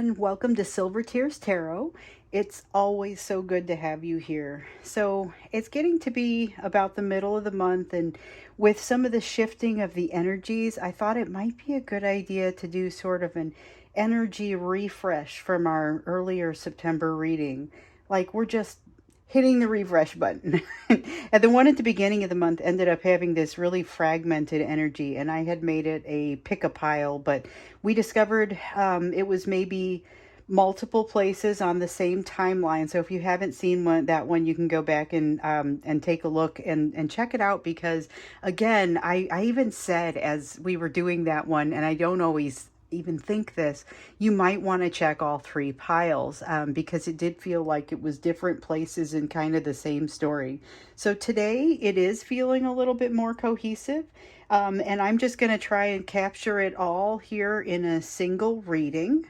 everyone. Welcome to Silver Tears Tarot. It's always so good to have you here. So, it's getting to be about the middle of the month, and with some of the shifting of the energies, I thought it might be a good idea to do sort of an energy refresh from our earlier September reading. Like, we're just hitting the refresh button. And the one at the beginning of the month ended up having this really fragmented energy, and I had made it a pick a pile, but we discovered it was maybe multiple places on the same timeline. So if you haven't seen that one, you can go back and take a look and check it out, because again, I even said as we were doing that one, and I don't always even think this, you might want to check all three piles, because it did feel like it was different places in kind of the same story. So today it is feeling a little bit more cohesive, and I'm just going to try and capture it all here in a single reading.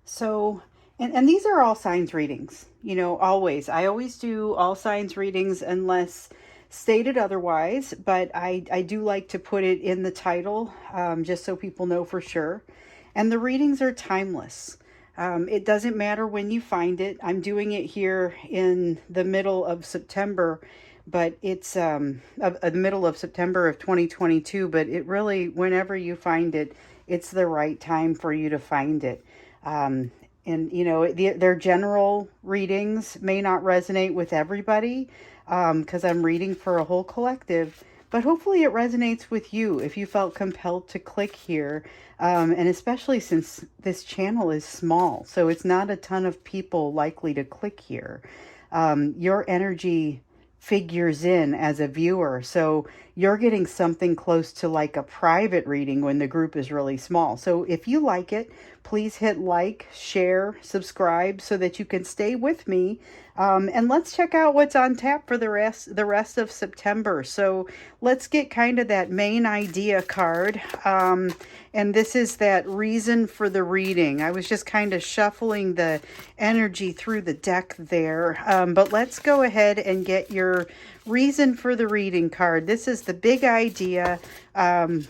So, and these are all signs readings, always. I always do all signs readings unless stated otherwise, but I do like to put it in the title, just so people know for sure. And the readings are timeless. It doesn't matter when you find it. I'm doing it here in the middle of September, but it's the middle of September of 2022, but it really, whenever you find it, it's the right time for you to find it. Um, and their general readings may not resonate with everybody, because I'm reading for a whole collective, but hopefully it resonates with you if you felt compelled to click here. And especially since this channel is small, so it's not a ton of people likely to click here. Your energy figures in as a viewer, so you're getting something close to like a private reading when the group is really small. So if you like it, please hit like, share, subscribe so that you can stay with me. And let's check out what's on tap for the rest of September. So let's get kind of that main idea card. And this is that reason for the reading. I was just kind of shuffling the energy through the deck there. But let's go ahead and get your reason for the reading card. This is the big idea. Oh,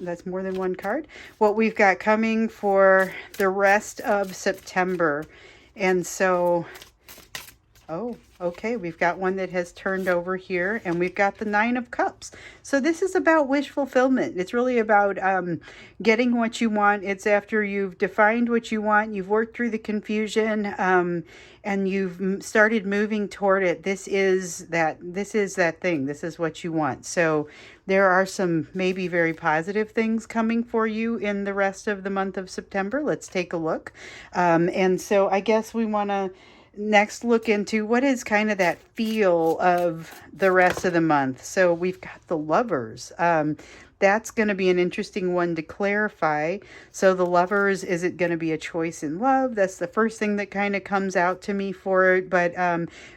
that's more than one card. What we've got coming for the rest of September. And so, oh, okay, we've got one that has turned over here, and we've got the Nine of Cups. So this is about wish fulfillment. It's really about getting what you want. It's after you've defined what you want, you've worked through the confusion, and you've started moving toward it. This is that thing. This is what you want. So there are some maybe very positive things coming for you in the rest of the month of September. Let's take a look. And so I guess we want to next look into what is kind of that feel of the rest of the month. So we've got the Lovers. That's going to be an interesting one to clarify. So the Lovers, is it going to be a choice in love? That's the first thing that kind of comes out to me for it, but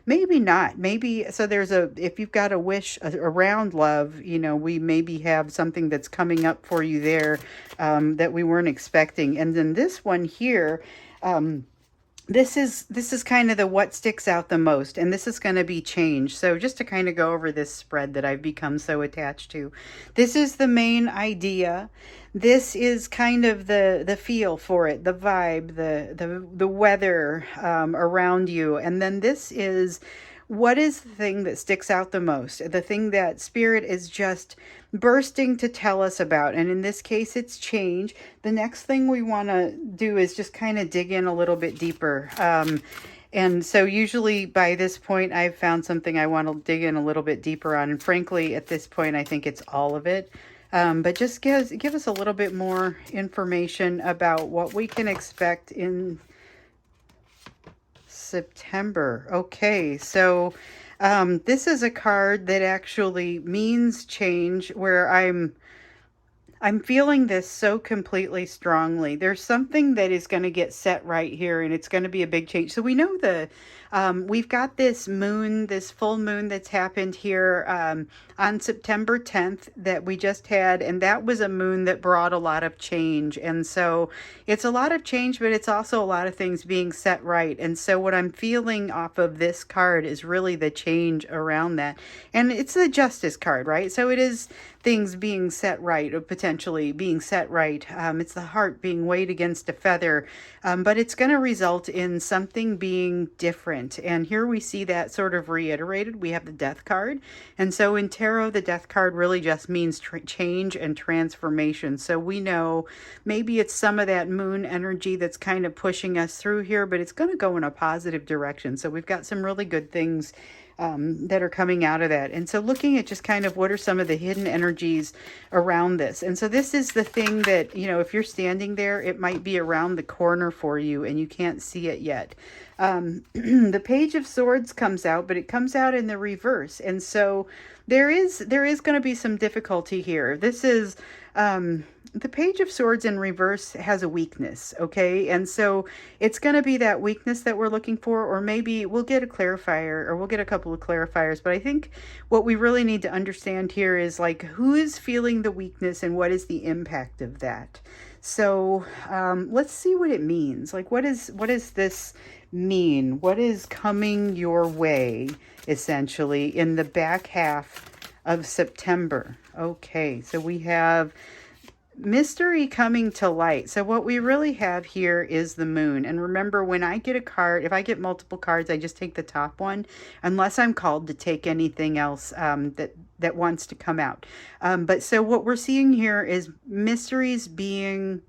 maybe not. Maybe, so if you've got a wish around love, we maybe have something that's coming up for you there, that we weren't expecting. And then this one here, this is kind of the what sticks out the most, and this is going to be change. So just to kind of go over this spread that I've become so attached to, this is the main idea. This is kind of the feel for it, the vibe, the weather around you, and then this is what is the thing that sticks out the most, the thing that Spirit is just bursting to tell us about. And in this case, it's change. The next thing we want to do is just kind of dig in a little bit deeper. And so usually by this point, I've found something I want to dig in a little bit deeper on. And frankly, at this point, I think it's all of it. But just give us a little bit more information about what we can expect in September. Okay, so this is a card that actually means change, where I'm feeling this so completely strongly. There's something that is going to get set right here, and it's going to be a big change. So we know We've got this moon, this full moon that's happened here on September 10th that we just had, and that was a moon that brought a lot of change. And so it's a lot of change, but it's also a lot of things being set right. And so what I'm feeling off of this card is really the change around that. And it's the Justice card, right? So it is things being set right, or potentially being set right. It's the heart being weighed against a feather, but it's going to result in something being different. And here we see that sort of reiterated. We have the Death card. And so in tarot, the Death card really just means change and transformation. So we know maybe it's some of that moon energy that's kind of pushing us through here, but it's going to go in a positive direction. So we've got some really good things that are coming out of that. And so looking at just kind of what are some of the hidden energies around this. And so this is the thing that, you know, if you're standing there, it might be around the corner for you and you can't see it yet. The Page of Swords comes out, but it comes out in the reverse. And so there is going to be some difficulty here. This is the Page of Swords in reverse has a weakness, okay? And so it's going to be that weakness that we're looking for, or maybe we'll get a clarifier, or we'll get a couple of clarifiers. But I think what we really need to understand here is like who is feeling the weakness and what is the impact of that. So let's see what it means. Like what does this mean? What is coming your way, essentially, in the back half of September? Okay, so we have mystery coming to light. So what we really have here is the moon. And remember, when I get a card, if I get multiple cards, I just take the top one, unless I'm called to take anything else that wants to come out. But so what we're seeing here is mysteries being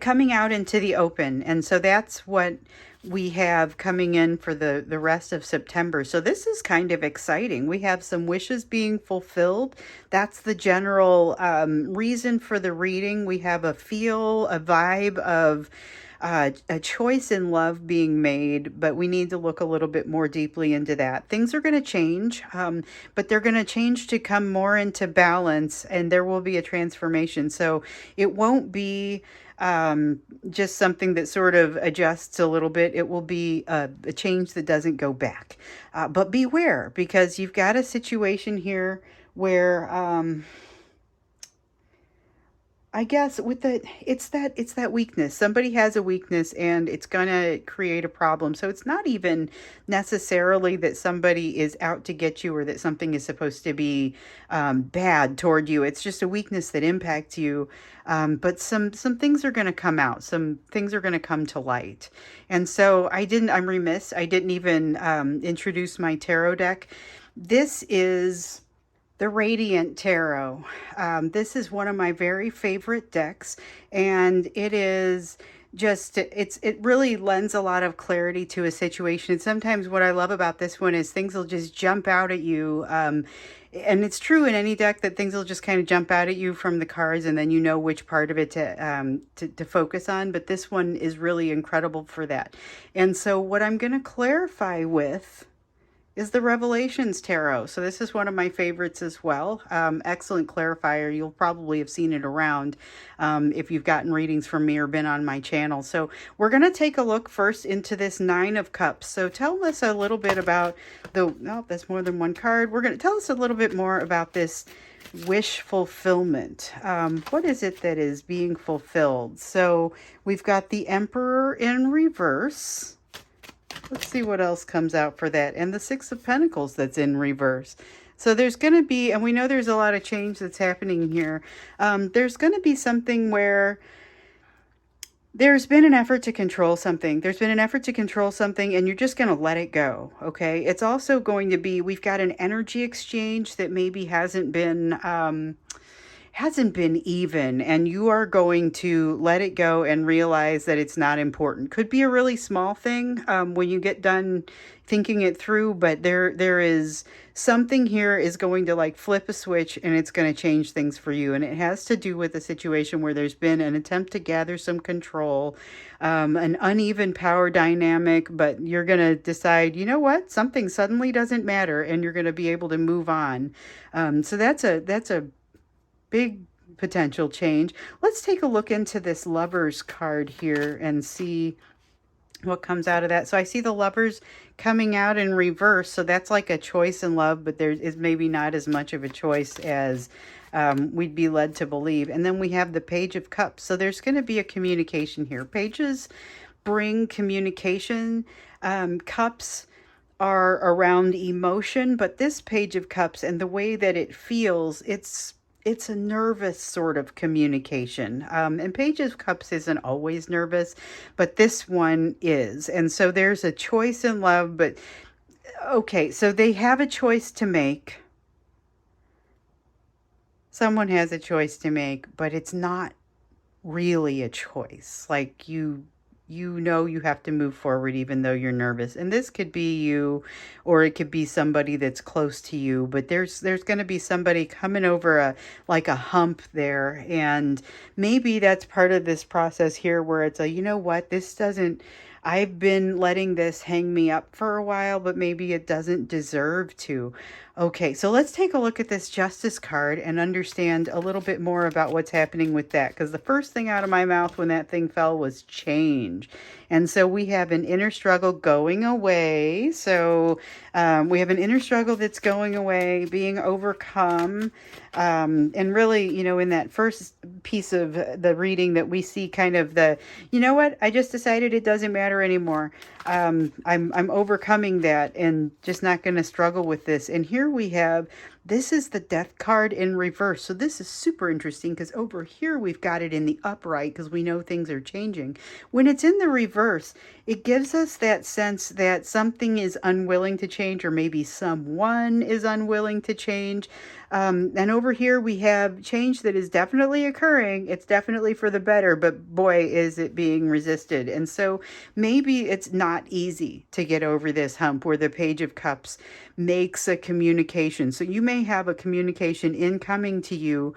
coming out into the open. And so that's what we have coming in for the rest of September. So this is kind of exciting. We have some wishes being fulfilled. That's the general reason for the reading. We have a feel, a vibe of a choice in love being made, but we need to look a little bit more deeply into that. Things are going to change, but they're going to change to come more into balance, and there will be a transformation. So it won't be just something that sort of adjusts a little bit. It will be a change that doesn't go back. But beware, because you've got a situation here where I guess with it's that weakness. Somebody has a weakness and it's going to create a problem. So it's not even necessarily that somebody is out to get you or that something is supposed to be bad toward you. It's just a weakness that impacts you. But some things are going to come out. Some things are going to come to light. And so I'm remiss. I didn't even introduce my tarot deck. This is the Radiant Tarot. This is one of my very favorite decks, and it is just, it really lends a lot of clarity to a situation. And sometimes what I love about this one is things will just jump out at you. And it's true in any deck that things will just kind of jump out at you from the cards, and then you know which part of it to focus on. But this one is really incredible for that. And so what I'm going to clarify with is the Revelations Tarot. So this is one of my favorites as well. Excellent clarifier. You'll probably have seen it around if you've gotten readings from me or been on my channel. So we're going to take a look first into this Nine of Cups. So tell us a little bit about that's more than one card. We're going to tell us a little bit more about this wish fulfillment. What is it that is being fulfilled? So we've got the Emperor in reverse. Let's see what else comes out for that. And the Six of Pentacles that's in reverse. So there's going to be, and we know there's a lot of change that's happening here. There's going to be something where there's been an effort to control something. There's been an effort to control something, and you're just going to let it go, okay? It's also going to be, we've got an energy exchange that maybe hasn't been even, and you are going to let it go and realize that it's not important. Could be a really small thing when you get done thinking it through, but there is something here is going to like flip a switch, and it's going to change things for you. And it has to do with a situation where there's been an attempt to gather some control, an uneven power dynamic, but you're going to decide, you know what, something suddenly doesn't matter, and you're going to be able to move on. So that's a big potential change. Let's take a look into this Lovers card here and see what comes out of that. So I see the Lovers coming out in reverse. So that's like a choice in love, but there is maybe not as much of a choice as we'd be led to believe. And then we have the Page of Cups. So there's going to be a communication here. Pages bring communication. Cups are around emotion, but this Page of Cups and the way that it feels, it's a nervous sort of communication. And Page of Cups isn't always nervous, but this one is. And so there's a choice in love, but okay, so they have a choice to make. Someone has a choice to make, but it's not really a choice. Like you know you have to move forward even though you're nervous. And this could be you, or it could be somebody that's close to you, but there's going to be somebody coming over a like a hump there, and maybe that's part of this process here where it's a, you know what, this doesn't, I've been letting this hang me up for a while, but maybe it doesn't deserve to. Okay, so let's take a look at this Justice card and understand a little bit more about what's happening with that. Because the first thing out of my mouth when that thing fell was change. And so we have an inner struggle going away. So we have an inner struggle that's going away, being overcome. And really, you know, in that first piece of the reading that we see kind of the, you know what, I just decided it doesn't matter anymore. I'm overcoming that and just not going to struggle with this. And here we have, this is the Death card in reverse. So this is super interesting because over here we've got it in the upright because we know things are changing. When it's in the reverse, it gives us that sense that something is unwilling to change, or maybe someone is unwilling to change. And over here we have change that is definitely occurring. It's definitely for the better, but boy, is it being resisted. And so maybe it's not easy to get over this hump where the Page of Cups makes a communication. So you may have a communication incoming to you,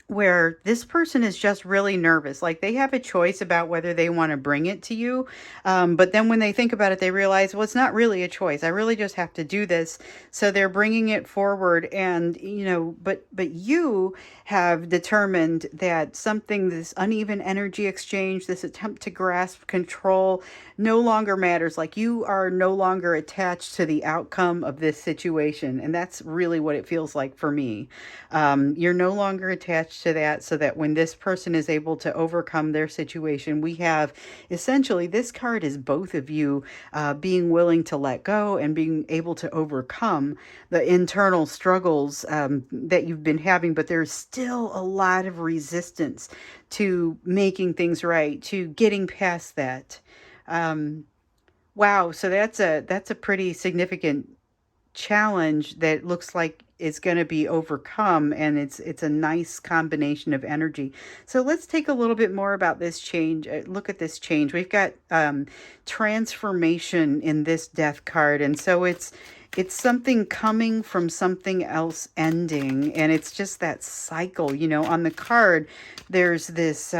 where this person is just really nervous. Like they have a choice about whether they want to bring it to you. But then when they think about it, they realize, well, it's not really a choice. I really just have to do this. So they're bringing it forward. And, you know, but you have determined that something, this uneven energy exchange, this attempt to grasp control no longer matters. Like you are no longer attached to the outcome of this situation. And that's really what it feels like for me. You're no longer attached to that, so that when this person is able to overcome their situation, we have essentially this card is both of you being willing to let go and being able to overcome the internal struggles that you've been having, but there's still a lot of resistance to making things right, to getting past that. Wow, so that's a pretty significant challenge that looks like it's going to be overcome, and it's a nice combination of energy. So let's take a little bit more about this change. Look at this change. We've got transformation in this Death card, and so it's something coming from something else ending, and it's just that cycle. You know, on the card there's this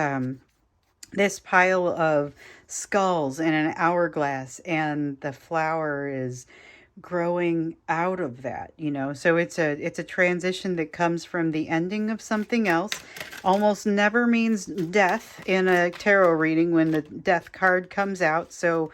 this pile of skulls and an hourglass, and the flower is growing out of that, you know. So it's a transition that comes from the ending of something else. Almost never means death in a tarot reading when the Death card comes out, so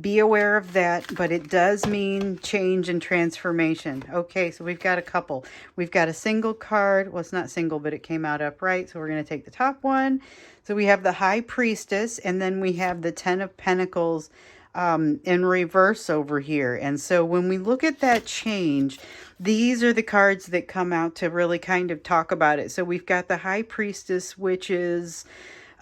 be aware of that, but it does mean change and transformation. Okay, so we've got a couple. We've got a single card. Well, it's not single, but it came out upright, so we're going to take the top one. So we have the High Priestess, and then we have the Ten of Pentacles in reverse over here. And so when we look at that change, these are the cards that come out to really kind of talk about it. So we've got the High Priestess, which is,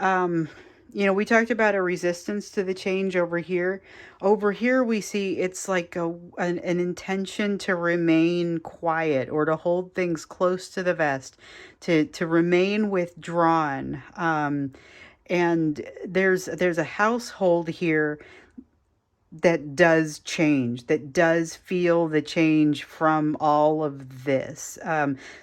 you know, we talked about a resistance to the change over here. Over here, we see it's like an intention to remain quiet, or to hold things close to the vest, to remain withdrawn. And there's a household here that does change, that does feel the change from all of this.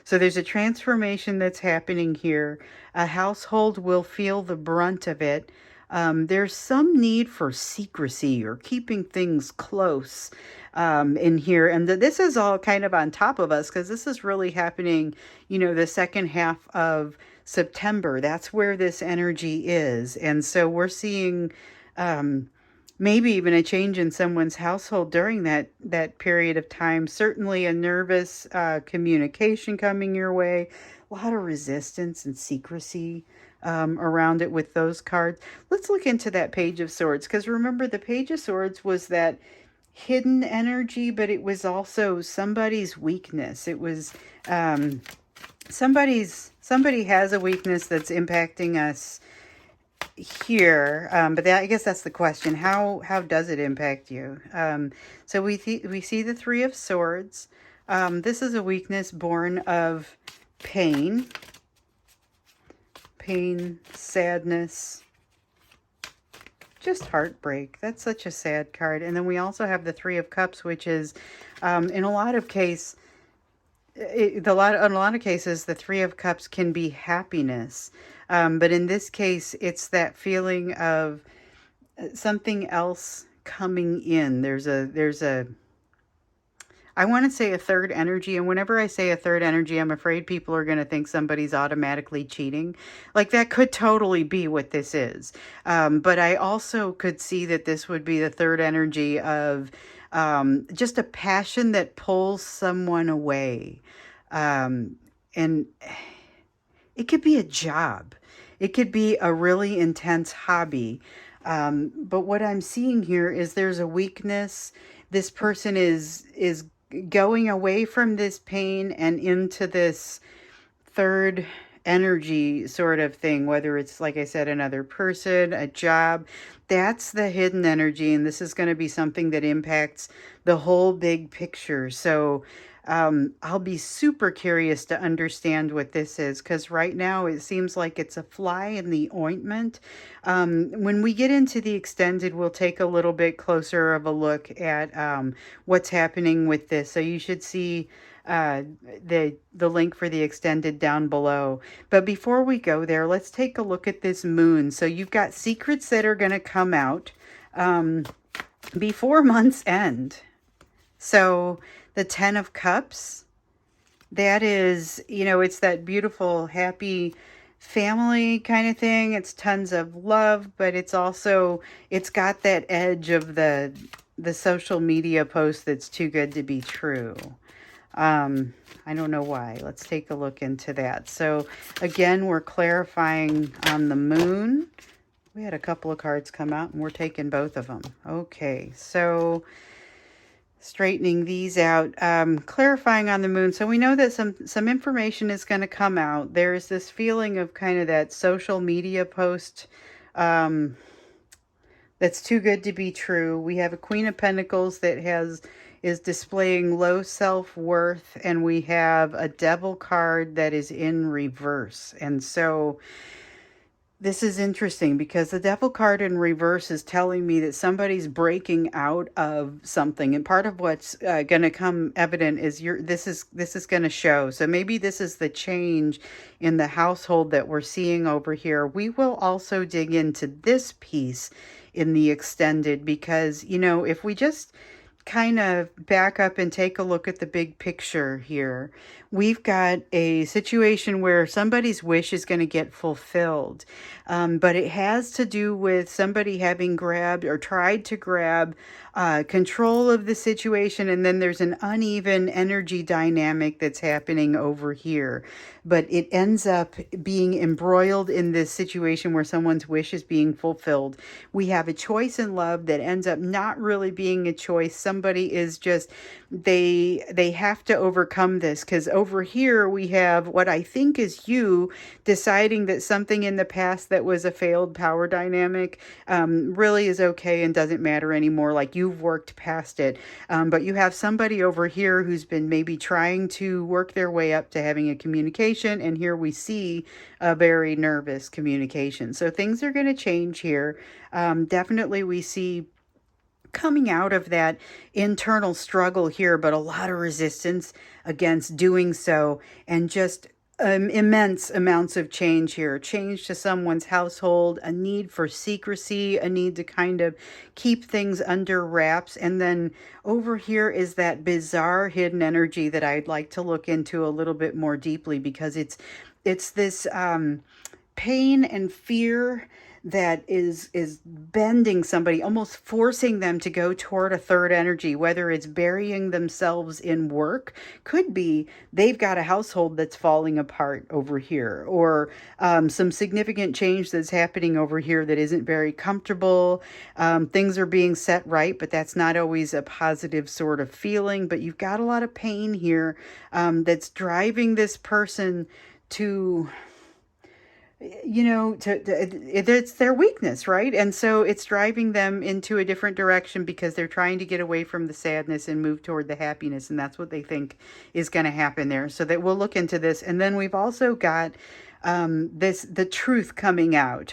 So there's a transformation that's happening here. A household will feel the brunt of it. There's some need for secrecy or keeping things close in here. And this is all kind of on top of us, because this is really happening, you know, the second half of September. That's where this energy is. And so we're seeing maybe even a change in someone's household during that period of time. Certainly a nervous communication coming your way, a lot of resistance and secrecy around it with those cards. Let's look into that Page of Swords, because remember, the Page of Swords was that hidden energy, but it was also somebody's weakness. It was somebody has a weakness that's impacting us here, but I guess that's the question. How does it impact you? So we see the Three of Swords. This is a weakness born of pain, sadness, just heartbreak. That's such a sad card. And then we also have the Three of Cups, which is, in a lot of cases, in a lot of cases, the Three of Cups can be happiness. But in this case, it's that feeling of something else coming in. I want to say a third energy. And whenever I say a third energy, I'm afraid people are going to think somebody's automatically cheating. Like, that could totally be what this is. But I also could see that this would be the third energy of just a passion that pulls someone away. And it could be a job. It could be a really intense hobby. But what I'm seeing here is there's a weakness. This person is going away from this pain and into this third energy sort of thing, whether it's, like I said, another person, a job. That's the hidden energy, and this is going to be something that impacts the whole big picture. So I'll be super curious to understand what this is, because right now it seems like it's a fly in the ointment. When we get into the extended, we'll take a little bit closer of a look at what's happening with this. So you should see the link for the extended down below. But before we go there, let's take a look at this moon. So you've got secrets that are going to come out before month's end. So the Ten of Cups, that is, it's that beautiful, happy family kind of thing. It's tons of love, but it's got that edge of the social media post that's too good to be true. I don't know why. Let's take a look into that. So again, we're clarifying on the moon. We had a couple of cards come out and we're taking both of them. Okay, so straightening these out, clarifying on the moon. So we know that some information is going to come out. There's this feeling of kind of that social media post that's too good to be true. We have a Queen of Pentacles that is displaying low self-worth, and we have a Devil card that is in reverse. And so this is interesting because the Devil card in reverse is telling me that somebody's breaking out of something, and part of what's going to come evident is this is going to show. So maybe this is the change in the household that we're seeing over here. We will also dig into this piece in the extended, because if we just kind of back up and take a look at the big picture here, we've got a situation where somebody's wish is going to get fulfilled, but it has to do with somebody having grabbed or tried to grab control of the situation, and then there's an uneven energy dynamic that's happening over here, but it ends up being embroiled in this situation where someone's wish is being fulfilled. We have a choice in love that ends up not really being a choice. Somebody is just, they have to overcome this, because over here we have what I think is you deciding that something in the past that was a failed power dynamic really is okay and doesn't matter anymore. Like, you've worked past it. But you have somebody over here who's been maybe trying to work their way up to having a communication, and here we see a very nervous communication. So things are going to change here. Definitely we see coming out of that internal struggle here, but a lot of resistance against doing so, and just immense amounts of change here. Change to someone's household, a need for secrecy, a need to kind of keep things under wraps. And then over here is that bizarre hidden energy that I'd like to look into a little bit more deeply, because it's this pain and fear that is bending somebody, almost forcing them to go toward a third energy, whether it's burying themselves in work, could be they've got a household that's falling apart over here, or some significant change that's happening over here that isn't very comfortable. Things are being set right, but that's not always a positive sort of feeling. But you've got a lot of pain here that's driving this person to, it's their weakness, right? And so it's driving them into a different direction because they're trying to get away from the sadness and move toward the happiness, and that's what they think is going to happen there. So that we'll look into this. And then we've also got the truth coming out,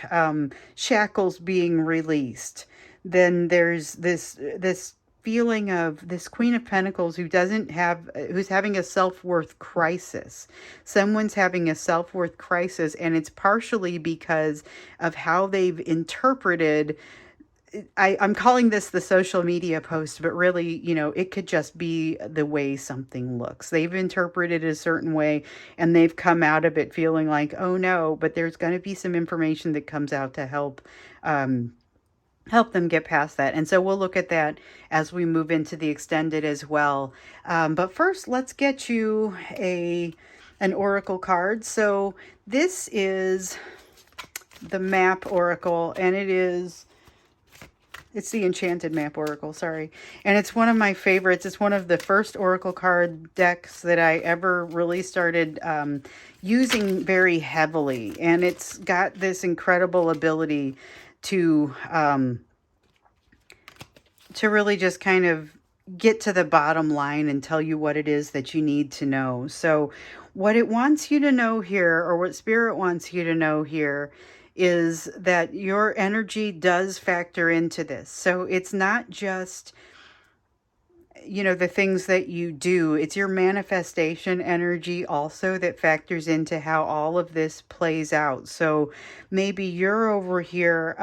shackles being released. Then there's this feeling of this Queen of Pentacles who's having a self-worth crisis. Someone's having a self-worth crisis, and it's partially because of how they've interpreted. I'm calling this the social media post, but really, it could just be the way something looks. They've interpreted it a certain way, and they've come out of it feeling like, oh no, but there's going to be some information that comes out to help them get past that. And so we'll look at that as we move into the extended as well. But first, let's get you an oracle card. So this is the Map Oracle, and it's the Enchanted Map Oracle, sorry. And it's one of my favorites. It's one of the first oracle card decks that I ever really started using very heavily. And it's got this incredible ability to really just kind of get to the bottom line and tell you what it is that you need to know. So what it wants you to know here, or what Spirit wants you to know here, is that your energy does factor into this. So it's not just, the things that you do, it's your manifestation energy also that factors into how all of this plays out. So maybe you're over here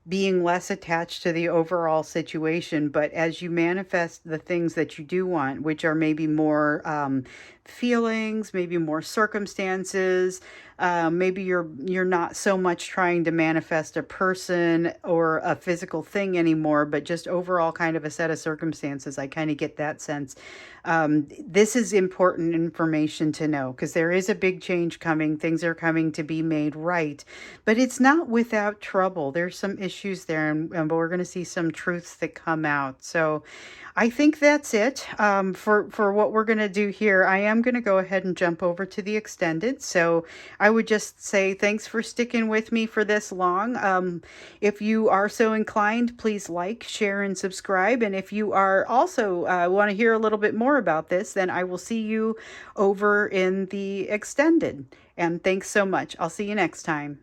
being less attached to the overall situation, but as you manifest the things that you do want, which are maybe more feelings, maybe more circumstances, maybe you're not so much trying to manifest a person or a physical thing anymore, but just overall kind of a set of circumstances. I kind of get that sense. This is important information to know because there is a big change coming. Things are coming to be made right, but it's not without trouble. There's some issues there, and we're going to see some truths that come out. So I think that's it for what we're going to do here. I am going to go ahead and jump over to the extended. So I would just say thanks for sticking with me for this long. If you are so inclined, please like, share, and subscribe. And if you are also want to hear a little bit more about this, then I will see you over in the extended. And thanks so much. I'll see you next time.